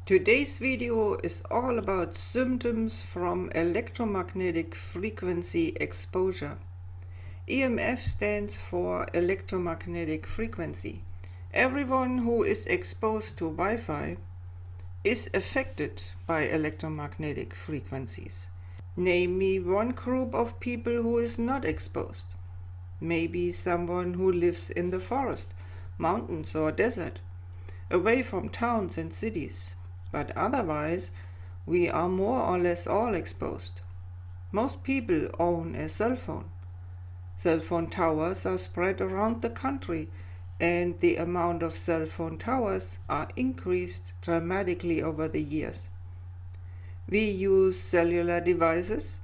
Today's video is all about symptoms from electromagnetic frequency exposure. EMF stands for electromagnetic frequency. Everyone who is exposed to Wi-Fi is affected by electromagnetic frequencies. Name me one group of people who is not exposed. Maybe someone who lives in the forest, mountains or desert, away from towns and cities. But otherwise, we are more or less all exposed. Most people own a cell phone. Cell phone towers are spread around the country, and the amount of cell phone towers are increased dramatically over the years. We use cellular devices,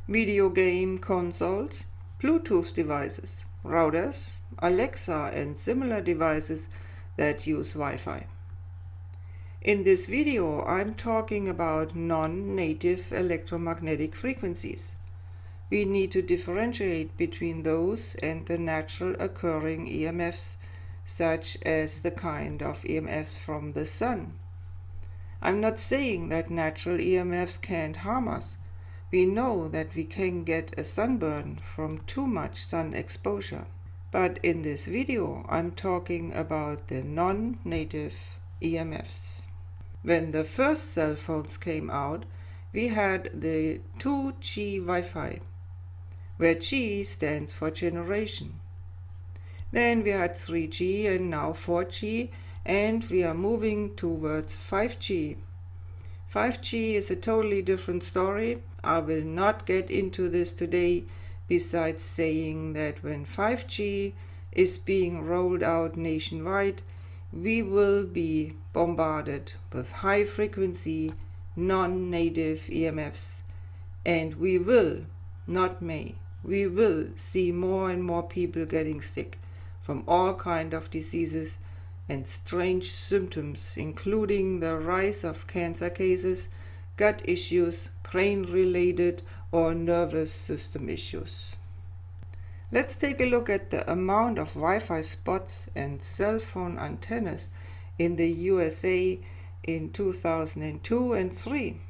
video game consoles, Bluetooth devices, routers, Alexa, and similar devices that use Wi-Fi. In this video, I'm talking about non-native electromagnetic frequencies. We need to differentiate between those and the natural occurring EMFs, such as the kind of EMFs from the sun. I'm not saying that natural EMFs can't harm us. We know that we can get a sunburn from too much sun exposure. But in this video, I'm talking about the non-native EMFs. When the first cell phones came out, we had the 2G Wi-Fi, where G stands for generation. Then we had 3G and now 4G, and we are moving towards 5G. 5G is a totally different story. I will not get into this today, besides saying that when 5G is being rolled out nationwide, we will be bombarded with high-frequency, non-native EMFs, and we will, not may, we will see more and more people getting sick from all kinds of diseases and strange symptoms, including the rise of cancer cases, gut issues, brain-related or nervous system issues. Let's take a look at the amount of Wi-Fi spots and cell phone antennas in the USA in 2002 and 3.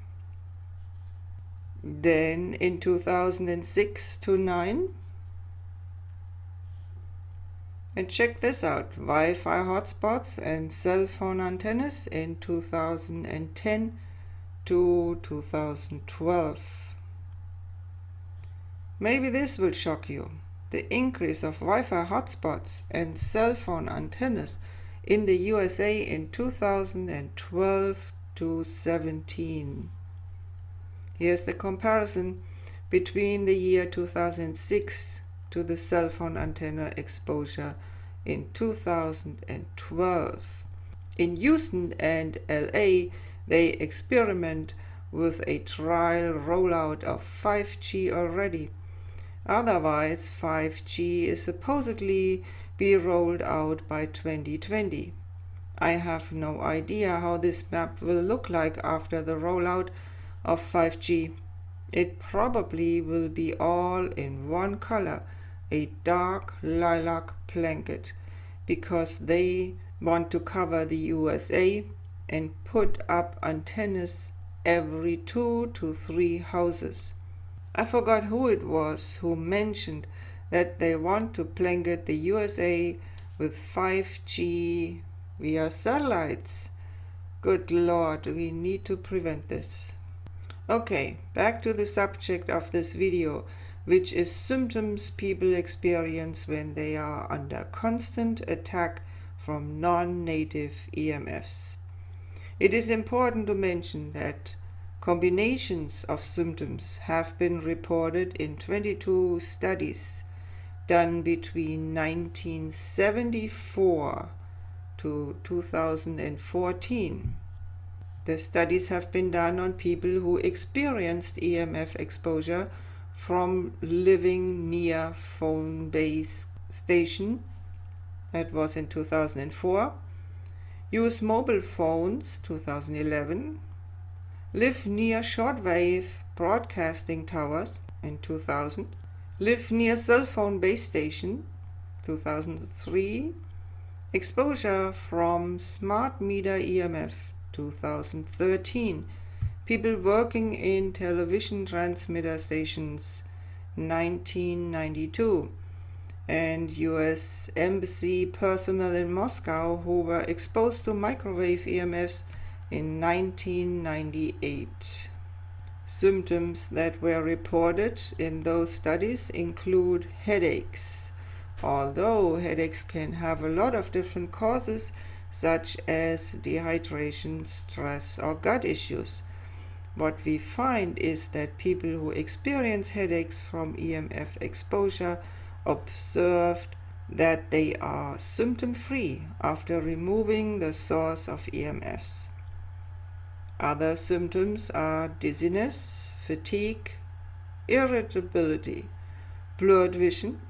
Then in 2006 to 9. And check this out, Wi-Fi hotspots and cell phone antennas in 2010 to 2012. Maybe this will shock you. The increase of Wi-Fi hotspots and cell phone antennas in the USA in 2012 to 17. Here's the comparison between the year 2006 to the cell phone antenna exposure in 2012. In Houston and LA, they experiment with a trial rollout of 5G already. Otherwise, 5G is supposedly be rolled out by 2020. I have no idea how this map will look like after the rollout of 5G. It probably will be all in one color, a dark lilac blanket, because they want to cover the USA and put up antennas every 2 to 3 houses. I forgot who it was who mentioned that they want to blanket the USA with 5G via satellites. Good Lord, we need to prevent this. Okay, back to the subject of this video, which is symptoms people experience when they are under constant attack from non-native EMFs. It is important to mention that combinations of symptoms have been reported in 22 studies done between 1974 to 2014. The studies have been done on people who experienced EMF exposure from living near phone base station, that was in 2004, use mobile phones 2011, live near shortwave broadcasting towers in 2000, live near cell phone base station 2003, exposure from smart meter EMF 2013. People working in television transmitter stations 1992. And US Embassy personnel in Moscow who were exposed to microwave EMFs in 1998. Symptoms that were reported in those studies include headaches. Although headaches can have a lot of different causes, such as dehydration, stress, or gut issues. What we find is that people who experience headaches from EMF exposure observed that they are symptom-free after removing the source of EMFs. Other symptoms are dizziness, fatigue, irritability, blurred vision,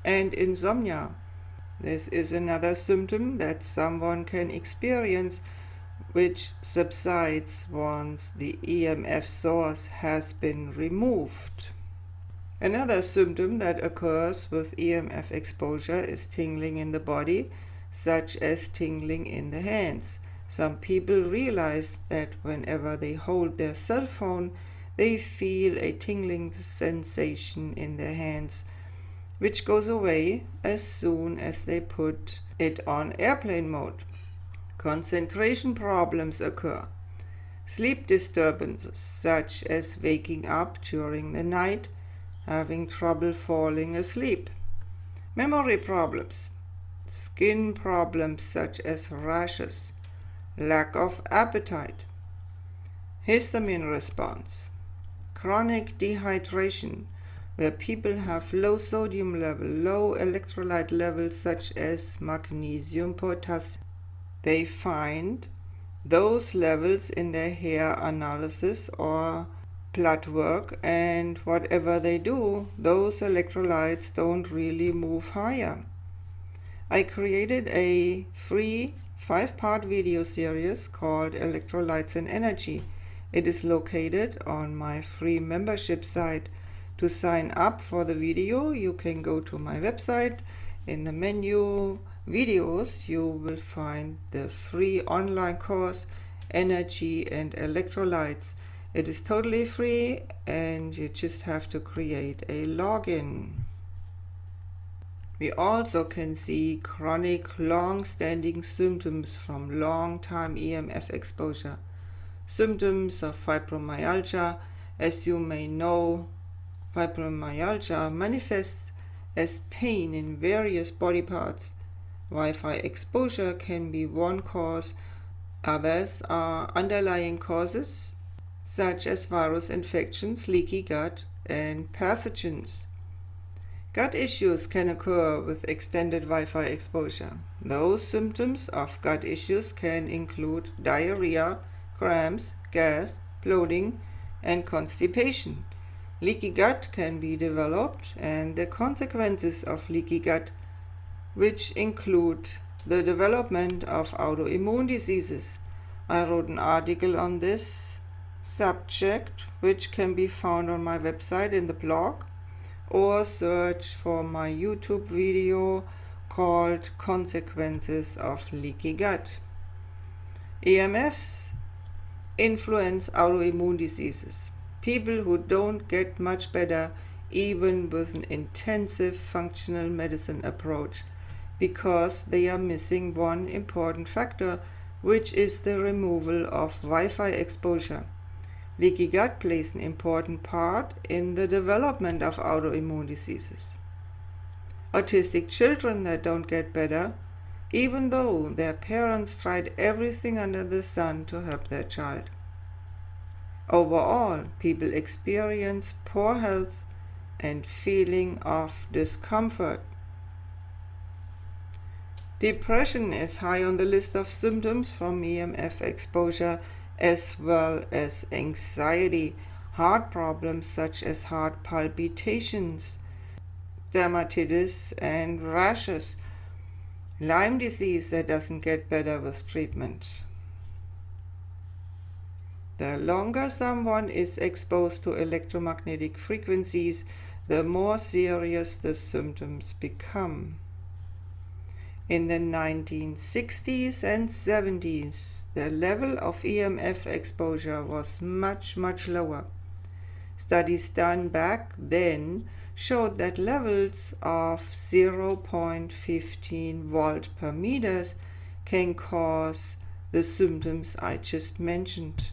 and insomnia. This is another symptom that someone can experience which subsides once the EMF source has been removed. Another symptom that occurs with EMF exposure is tingling in the body, such as tingling in the hands. Some people realize that whenever they hold their cell phone, they feel a tingling sensation in their hands, which goes away as soon as they put it on airplane mode. Concentration problems occur. Sleep disturbances, such as waking up during the night, having trouble falling asleep. Memory problems, skin problems such as rashes, lack of appetite, histamine response, chronic dehydration, where people have low sodium level, low electrolyte levels such as magnesium, potassium. They find those levels in their hair analysis or blood work, and whatever they do, those electrolytes don't really move higher. I created a free 5-part video series called Electrolytes and Energy. It is located on my free membership site. To sign up for the video, you can go to my website. In the menu videos, you will find the free online course Energy and Electrolytes. It is totally free and you just have to create a login. We also can see chronic long-standing symptoms from long-time EMF exposure. Symptoms of fibromyalgia. As you may know, fibromyalgia manifests as pain in various body parts. Wi-Fi exposure can be one cause. Others are underlying causes, such as virus infections, leaky gut, and pathogens. Gut issues can occur with extended Wi-Fi exposure. Those symptoms of gut issues can include diarrhea, cramps, gas, bloating, and constipation. Leaky gut can be developed, and the consequences of leaky gut, which include the development of autoimmune diseases. I wrote an article on this subject, which can be found on my website in the blog, or search for my YouTube video called Consequences of Leaky Gut. EMFs influence autoimmune diseases. People who don't get much better even with an intensive functional medicine approach, because they are missing one important factor, which is the removal of Wi-Fi exposure. Leaky gut plays an important part in the development of autoimmune diseases. Autistic children that don't get better, even though their parents tried everything under the sun to help their child. Overall, people experience poor health and feeling of discomfort. Depression is high on the list of symptoms from EMF exposure, as well as anxiety, heart problems such as heart palpitations, dermatitis and rashes, Lyme disease that doesn't get better with treatment. The longer someone is exposed to electromagnetic frequencies, the more serious the symptoms become. In the 1960s and 70s, the level of EMF exposure was much lower. Studies done back then showed that levels of 0.15 volt per meters can cause the symptoms I just mentioned.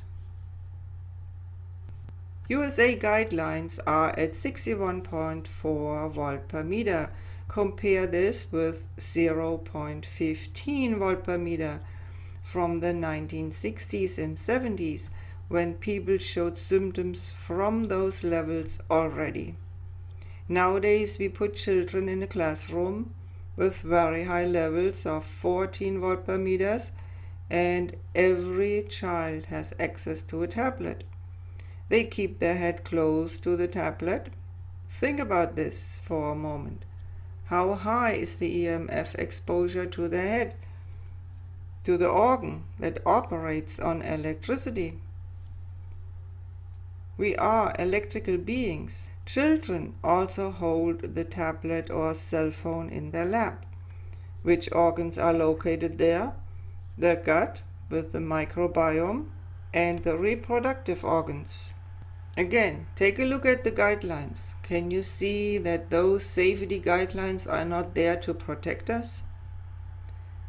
USA guidelines are at 61.4 volt per meter. Compare this with 0.15 volt per meter from the 1960s and 70s, when people showed symptoms from those levels already. Nowadays we put children in a classroom with very high levels of 14 volt per meters, and every child has access to a tablet. They keep their head close to the tablet. Think about this for a moment. How high is the EMF exposure to the head, to the organ that operates on electricity? We are electrical beings. Children also hold the tablet or cell phone in their lap. Which organs are located there? The gut with the microbiome and the reproductive organs. Again, take a look at the guidelines. Can you see that those safety guidelines are not there to protect us?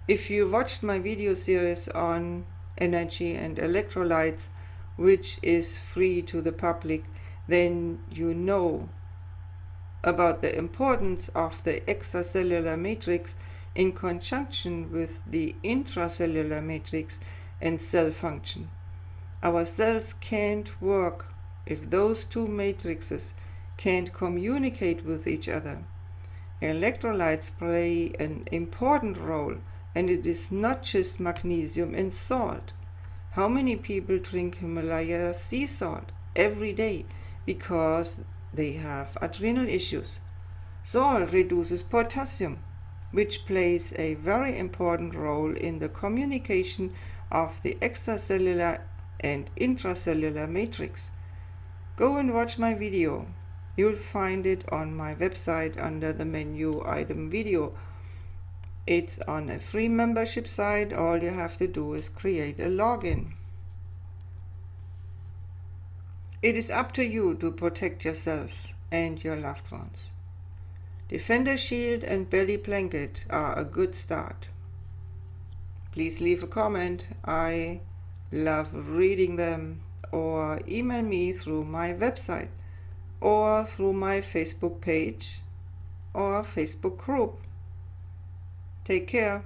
If you watched my video series on energy and electrolytes, which is free to the public, then you know about the importance of the extracellular matrix in conjunction with the intracellular matrix and cell function. Our cells can't work if those two matrices can't communicate with each other. Electrolytes play an important role, and it is not just magnesium and salt. How many people drink Himalaya sea salt every day because they have adrenal issues? Salt reduces potassium, which plays a very important role in the communication of the extracellular and intracellular matrix. Go and watch my video. You'll find it on my website under the menu item video. It's on a free membership site. All you have to do is create a login. It is up to you to protect yourself and your loved ones. Defender Shield and Belly Blanket are a good start. Please leave a comment. I love reading them, or email me through my website or through my Facebook page or Facebook group. Take care.